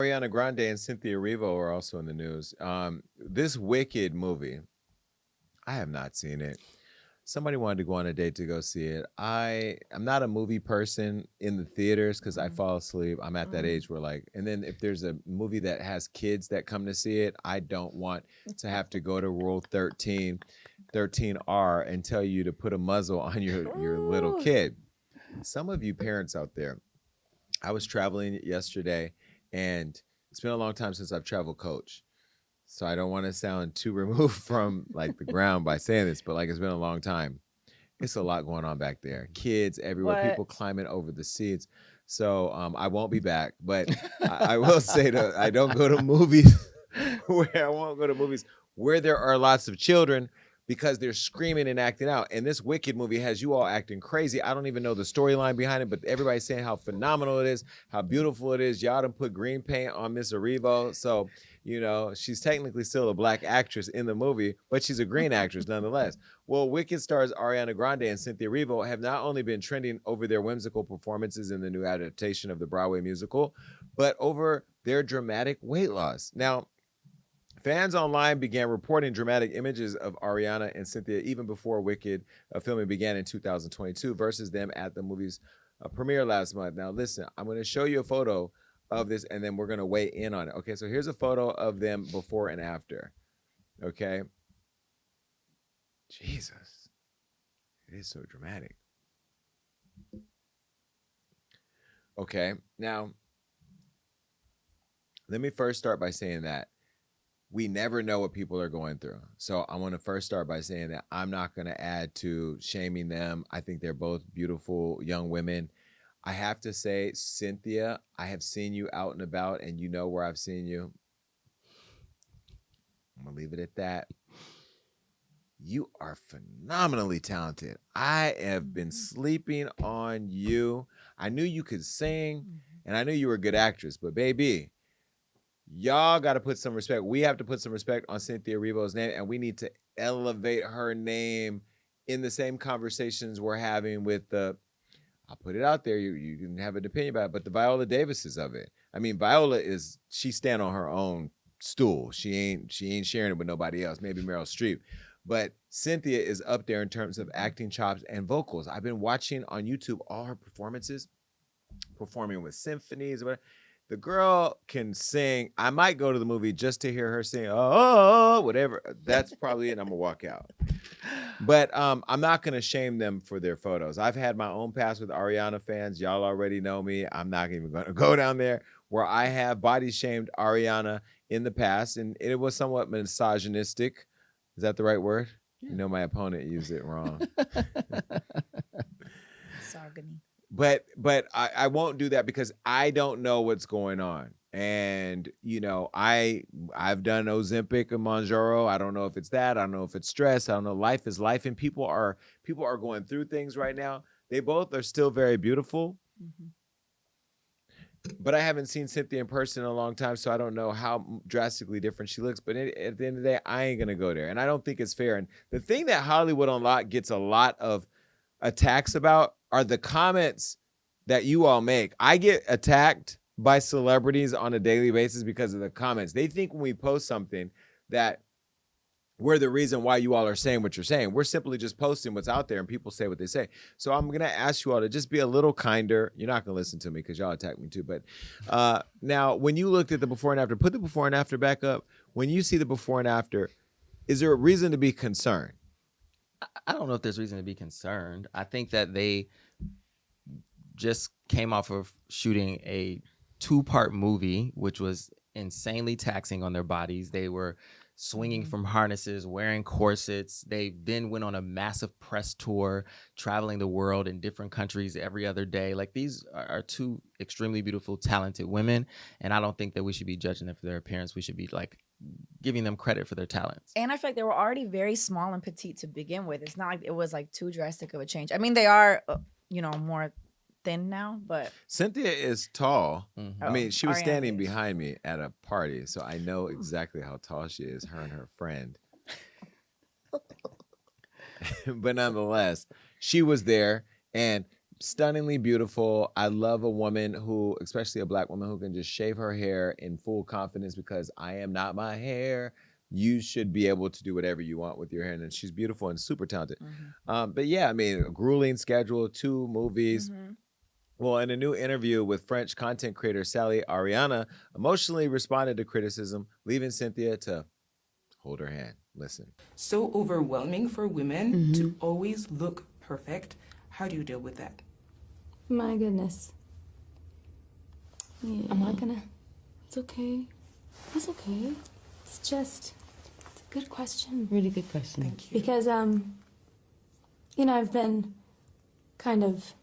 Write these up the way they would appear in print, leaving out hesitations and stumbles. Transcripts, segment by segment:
Ariana Grande and Cynthia Erivo are also in the news. This Wicked movie, I have not seen it. Somebody wanted to go on a date to go see it. I'm not a movie person in the theaters because I Mm, fall asleep. I'm at that mm. age where and then if there's a movie that has kids that come to see it, I don't want to have to go to Rule 13R and tell you to put a muzzle on your little Ooh. kid. Some of you parents out there, I was traveling yesterday, and it's been a long time since I've traveled coach. So I don't want to sound too removed from like the ground by saying this, but like it's been a long time. It's a lot going on back there. Kids everywhere, What? people climbing over the seats. So I won't be back, but I will say that I don't go to movies where I won't go to movies where there are lots of children because they're screaming and acting out. And this Wicked movie has you all acting crazy. I don't even know the storyline behind it, but everybody's saying how phenomenal it is, how beautiful it is. Y'all done put green paint on Miss Arrivo. So, she's technically still a black actress in the movie, but she's a green actress nonetheless. Well, Wicked stars Ariana Grande and Cynthia Erivo have not only been trending over their whimsical performances in the new adaptation of the Broadway musical, but over their dramatic weight loss. Now, fans online began reporting dramatic images of Ariana and Cynthia even before Wicked filming began in 2022 versus them at the movie's premiere last month. Now, listen, I'm going to show you a photo of this and then we're going to weigh in on it. Okay, so here's a photo of them before and after. Okay. Jesus, it is so dramatic. Okay, now, let me first start by saying that we never know what people are going through. So I want to first start by saying that I'm not going to add to shaming them. I think they're both beautiful young women. I have to say, Cynthia, I have seen you out and about, and you know where I've seen you. I'm going to leave it at that. You are phenomenally talented. I have been sleeping on you. I knew you could sing, and I knew you were a good actress, but baby, y'all got to put some respect. We have to put some respect on Cynthia Erivo's name, and we need to elevate her name in the same conversations we're having with I'll put it out there. You can have an opinion about it, but the Viola Davises of it. I mean, she stand on her own stool. She ain't sharing it with nobody else. Maybe Meryl Streep. But Cynthia is up there in terms of acting chops and vocals. I've been watching on YouTube all her performances, performing with symphonies. The girl can sing. I might go to the movie just to hear her sing, oh, whatever. That's probably it. I'm going to walk out. But I'm not going to shame them for their photos. I've had my own past with Ariana fans. Y'all already know me. I'm not even going to go down there where I have body shamed Ariana in the past. And it was somewhat misogynistic. Is that the right word? Yeah. You know, my opponent used it wrong. Sargony. But I won't do that because I don't know what's going on. And I've done Ozempic and Monjaro. I don't know if it's that. I don't know if it's stress. I don't know. Life is life, and people are going through things right now. They both are still very beautiful, but I haven't seen Cynthia in person in a long time, so I don't know how drastically different she looks. But at the end of the day, I ain't gonna go there, and I don't think it's fair. And the thing that Hollywood Unlocked gets a lot of attacks about are the comments that you all make. I get attacked by celebrities on a daily basis because of the comments. They think when we post something that we're the reason why you all are saying what you're saying. We're simply just posting what's out there and people say what they say. So I'm going to ask you all to just be a little kinder. You're not going to listen to me because y'all attack me too. But now, when you looked at the before and after, put the before and after back up. When you see the before and after, is there a reason to be concerned? I don't know if there's reason to be concerned. I think that they just came off of shooting a 2-part movie, which was insanely taxing on their bodies. They were swinging from harnesses, wearing corsets. They then went on a massive press tour, traveling the world in different countries every other day. Like, these are two extremely beautiful, talented women, and I don't think that we should be judging them for their appearance. We should be like giving them credit for their talents. And I feel like they were already very small and petite to begin with. It's not like it was like too drastic of a change. I mean, they are, more thin now, but Cynthia is tall. Mm-hmm. I mean, she was Ariana standing is. behind me at a party, so I know exactly how tall she is, her and her friend. But nonetheless, she was there, and stunningly beautiful. I love a woman who, especially a Black woman, who can just shave her hair in full confidence because I am not my hair. You should be able to do whatever you want with your hair. And she's beautiful and super talented. But yeah, I mean, a grueling schedule, 2 movies. Well, in a new interview with French content creator Sally, Ariana emotionally responded to criticism, leaving Cynthia to hold her hand. Listen. So overwhelming for women to always look perfect. How do you deal with that? My goodness. Yeah. I'm not gonna. It's okay. It's okay. It's just. It's a good question. Really good question. Thank you. Because you know, I've been kind of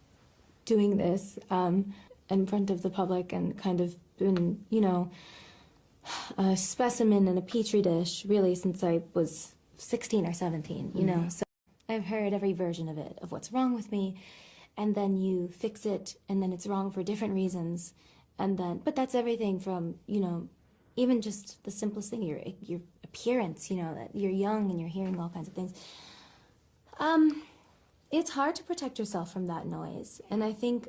doing this in front of the public and kind of been, you know, a specimen in a petri dish really since I was 16 or 17. You know, so I've heard every version of it, of what's wrong with me, and then you fix it, and then it's wrong for different reasons, and then, but that's everything from, you know, even just the simplest thing, your appearance, you know, that you're young and you're hearing all kinds of things. It's hard to protect yourself from that noise, and I think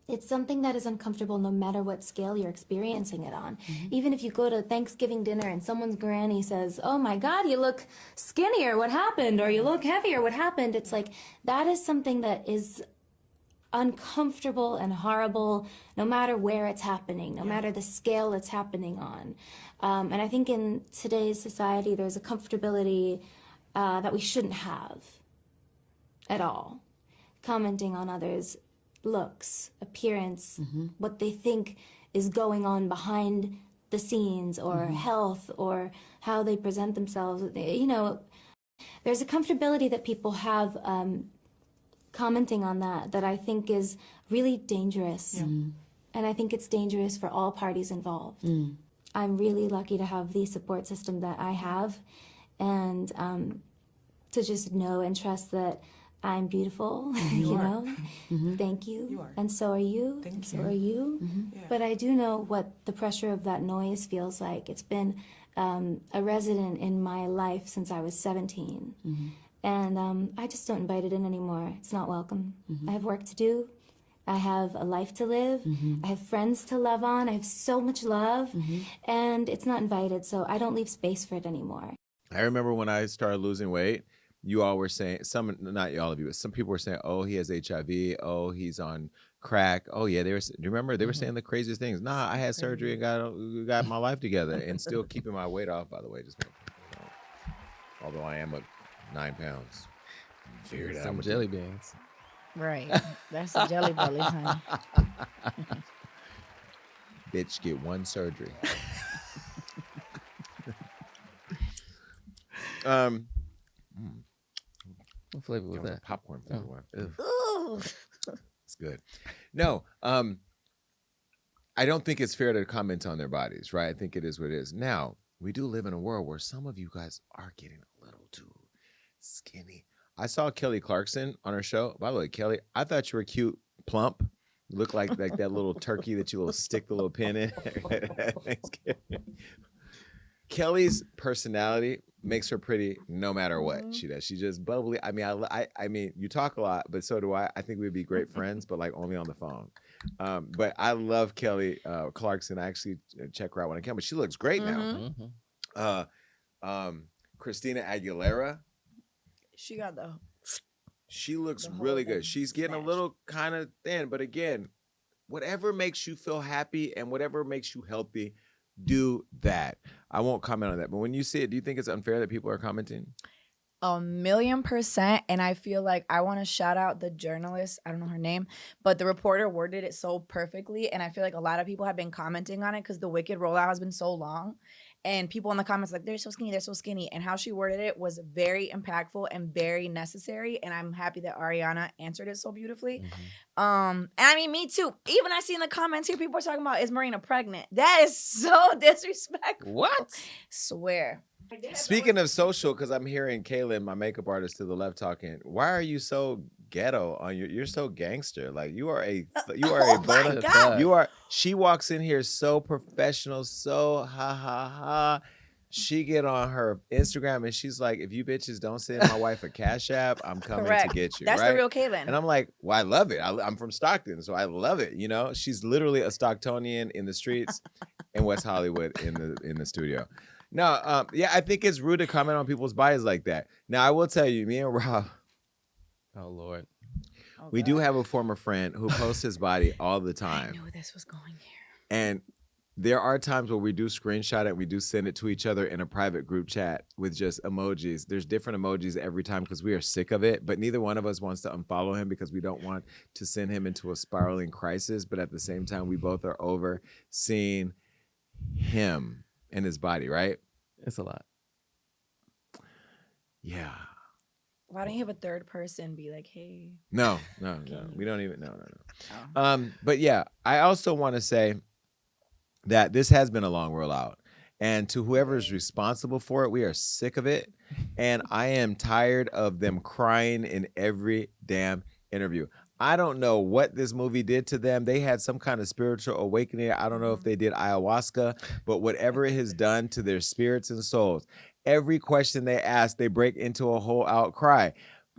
it's something that is uncomfortable no matter what scale you're experiencing it on. Even if you go to Thanksgiving dinner and someone's granny says, "Oh my God, you look skinnier, what happened?" Or "You look heavier, what happened?" It's like, that is something that is uncomfortable and horrible no matter where it's happening, no matter the scale it's happening on. And I think in today's society, there's a comfortability that we shouldn't have at all. Commenting on others' looks, appearance, what they think is going on behind the scenes, or health, or how they present themselves. You know, there's a comfortability that people have commenting on that I think is really dangerous. And I think it's dangerous for all parties involved. I'm really lucky to have the support system that I have, and to just know and trust that I'm beautiful, you know. Thank you. You are. And so are you. Thank and so you. are you. Yeah. But I do know what the pressure of that noise feels like. It's been a resident in my life since I was 17. And I just don't invite it in anymore. It's not welcome. I have work to do. I have a life to live. I have friends to love on. I have so much love. And it's not invited, so I don't leave space for it anymore. I remember when I started losing weight, you all were saying, not all of you, but some people were saying, "Oh, he has HIV. Oh, he's on crack. Oh, yeah." Do you remember? They were saying the craziest things. Nah, I had surgery and got my life together and still keeping my weight off, by the way. Just, you know, although I am 9 pounds. Figured it out. Some jelly beans. Right. That's the jelly bellies, honey. Bitch, get 1 surgery. What flavor was that? Popcorn flavor one. Ugh. Ooh. It's good. No, I don't think it's fair to comment on their bodies, right? I think it is what it is. Now, we do live in a world where some of you guys are getting a little too skinny. I saw Kelly Clarkson on her show. By the way, Kelly, I thought you were cute, plump. You look like that little turkey that you will stick the little pin in at Thanksgiving. Kelly's personality makes her pretty no matter what she does. She's just bubbly. I mean, you talk a lot, but so do I. I think we'd be great friends, but like only on the phone. But I love Kelly Clarkson. I actually check her out when I can, but she looks great now. Christina Aguilera. She got the. She looks The whole really thing good. She's getting a smashed. little kind of thin, but again, whatever makes you feel happy and whatever makes you healthy, do that. I won't comment on that. But when you see it, do you think it's unfair that people are commenting? 1,000,000%. And I feel like I want to shout out the journalist. I don't know her name, but the reporter worded it so perfectly. And I feel like a lot of people have been commenting on it because the Wicked rollout has been so long. And people in the comments like, they're so skinny, they're so skinny. And how she worded it was very impactful and very necessary. And I'm happy that Ariana answered it so beautifully. And I mean, me too. Even I see in the comments here, people are talking about, is Marina pregnant? That is so disrespectful. What? Swear. Speaking of social, because I'm hearing Kaylin, my makeup artist to the left, talking. Why are you so ghetto on you're so gangster? Like you are a Oh my bona- God. you are. She walks in here so professional, so ha ha ha. she get on her Instagram and she's like, if you bitches don't send my wife a cash app, I'm coming Correct. to get you. That's right? the real Caitlyn. And I'm like, well, I love it. I'm from Stockton, so I love it. You know, she's literally a Stocktonian in the streets in West Hollywood in the studio. No, yeah, I think it's rude to comment on people's bodies like that. Now, I will tell you, me and Rob, Oh Lord. Oh, we God. do have a former friend who posts his body all the I time. knew this was going here. And there are times where we do screenshot it, we do send it to each other in a private group chat with just emojis. There's different emojis every time because we are sick of it, but neither one of us wants to unfollow him because we don't want to send him into a spiraling crisis. But at the same time, we both are over seeing him and his body, right? It's a lot. Yeah. Why don't you have a third person be like, hey? No. We don't even, no. But yeah, I also want to say that this has been a long rollout. And to whoever is responsible for it, we are sick of it. And I am tired of them crying in every damn interview. I don't know what this movie did to them. They had some kind of spiritual awakening. I don't know if they did ayahuasca, but whatever it has done to their spirits and souls, every question they ask, they break into a whole outcry.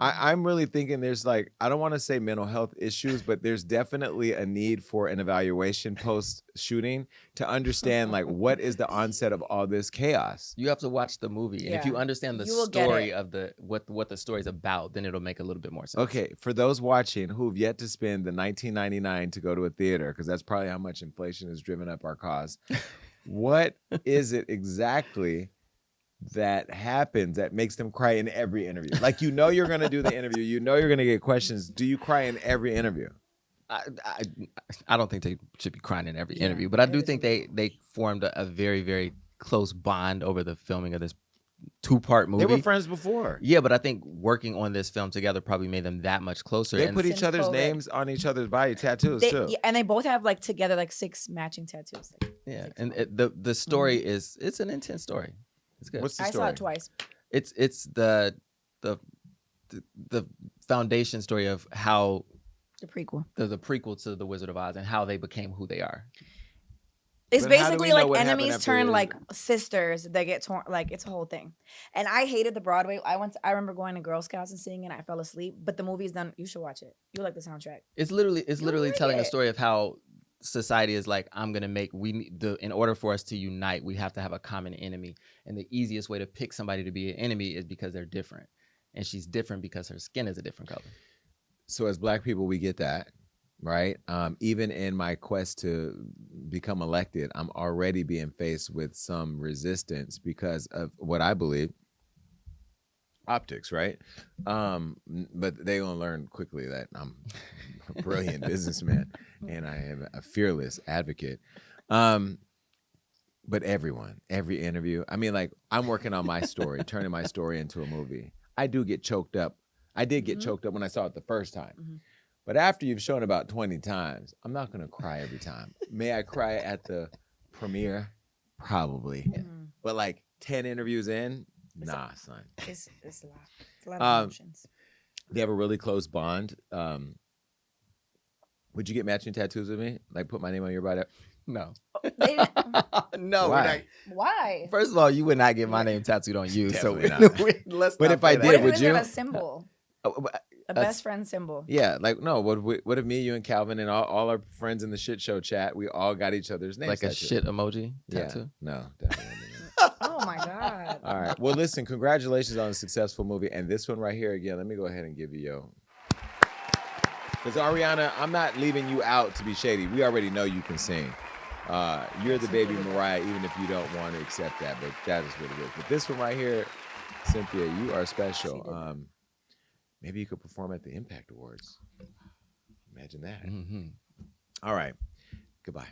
I'm really thinking there's like, I don't want to say mental health issues, but there's definitely a need for an evaluation post-shooting to understand like what is the onset of all this chaos. You have to watch the movie, and if you Yeah. understand the You will get story it. of the what the story's about, then it'll make a little bit more sense. Okay, for those watching who've yet to spend the $19.99 to go to a theater, because that's probably how much inflation has driven up our costs, what is it exactly that happens that makes them cry in every interview? Like, you know you're going to do the interview. You know you're going to get questions. Do you cry in every interview? I don't think they should be crying in every Yeah, interview, but I it do is think illegal. they formed a very, very close bond over the filming of this 2-part movie. They were friends before. Yeah, but I think working on this film together probably made them that much closer. They and put each Since other's COVID. names on each other's body tattoos, too. Yeah, and they both have like together like 6 matching tattoos. Like, yeah, 6 and of them. the story is it's an intense story. It's good. What's the I story? saw it twice. It's the foundation story of how The prequel. the prequel to The Wizard of Oz and how they became who they are. It's But how do we basically know like what happened enemies after turn the- like sisters that get torn. Like it's a whole thing. And I hated the Broadway. I remember going to Girl Scouts and seeing it. And I fell asleep. But the movie's done. You should watch it. You like the soundtrack. It's literally like telling a it. story of how society is like, I'm gonna make in order for us to unite, we have to have a common enemy, and the easiest way to pick somebody to be an enemy is because they're different, and she's different because her skin is a different color. So as Black people, we get that, right? Even in my quest to become elected, I'm already being faced with some resistance because of what I believe, optics, right? But they gonna learn quickly that I'm a brilliant businessman and I am a fearless advocate. But every interview, I mean, like, I'm working on my story, turning my story into a movie. I do get choked up. I did get choked up when I saw it the first time. But after you've shown about 20 times, I'm not going to cry every time. May I cry at the premiere? Probably. But like 10 interviews in? Nah, son. It's a lot. It's a lot of emotions. They have a really close bond. Would you get matching tattoos with me? Like put my name on your body? No. They didn't- No. Why? Why? First of all, you would not get my name tattooed on you. Definitely not. Let's But not if I play that. did, What if would we you? have a symbol? A best friend symbol. Yeah, like no. What if me, you, and Calvin, and all our friends in the shit show chat, we all got each other's names like a tattooed? shit emoji Yeah, tattoo? no, definitely not. Oh my God. All right. Well, listen, congratulations on a successful movie, and this one right here again. Let me go ahead and give you your. Because Ariana, I'm not leaving you out to be shady. We already know you can sing. You're the baby Mariah, even if you don't want to accept that, but that is what it is. But this one right here, Cynthia, you are special. Maybe you could perform at the Impact Awards. Imagine that. Mm-hmm. All right. Goodbye.